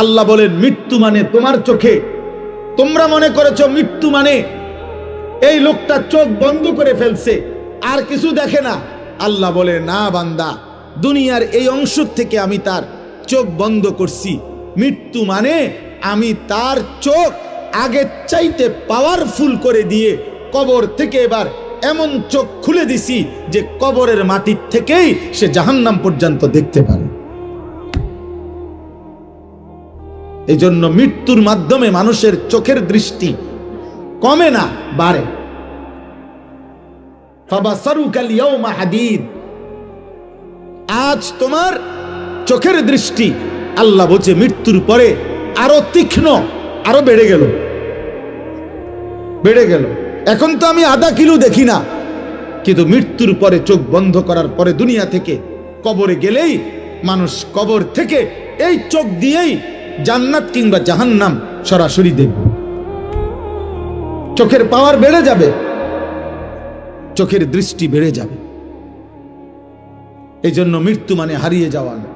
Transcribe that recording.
আল্লাহ বলেন মৃত্যু মানে তোমার চোখে, তোমরা মনে করেছো মৃত্যু মানে এই লোকটা চোখ বন্ধ করে ফেলছে, আর কিছু দেখে না। আল্লাহ বলে না বান্দা, দুনিয়ার এই অংশ থেকে আমি তার চোখ বন্ধ করছি। মৃত্যু মানে আমি তার চোখ আগের চাইতে পাওয়ারফুল করে দিয়ে কবর থেকে এবার এমন চোখ খুলে দিছি যে কবরের মাটির থেকেই সে জাহান্নাম পর্যন্ত দেখতে পারে। এই জন্য মৃত্যুর মাধ্যমে মানুষের চোখের দৃষ্টি কমে না, বাড়ে। ফাবাসারুকাল ইয়াউমা হাদীদ, আজ তোমার চোখের দৃষ্টি আল্লাহ বলছে মৃত্যুর পরে আরো তীক্ষ্ণ, আরো বেড়ে গেল, বেড়ে গেল। এখন তো আমি আধা কিলো দেখি না, কিন্তু মৃত্যুর পরে চোখ বন্ধ করার পরে দুনিয়া থেকে কবরে গেলেই মানুষ কবর থেকে এই চোখ দিয়েই জান্নাত কিংবা জাহান্নাম সরাসরি দেখবে। চোখের পাওয়ার বেড়ে যাবে, চোখের দৃষ্টি বেড়ে যাবে। এই জন্য মৃত্যু মানে হারিয়ে যাওয়া না।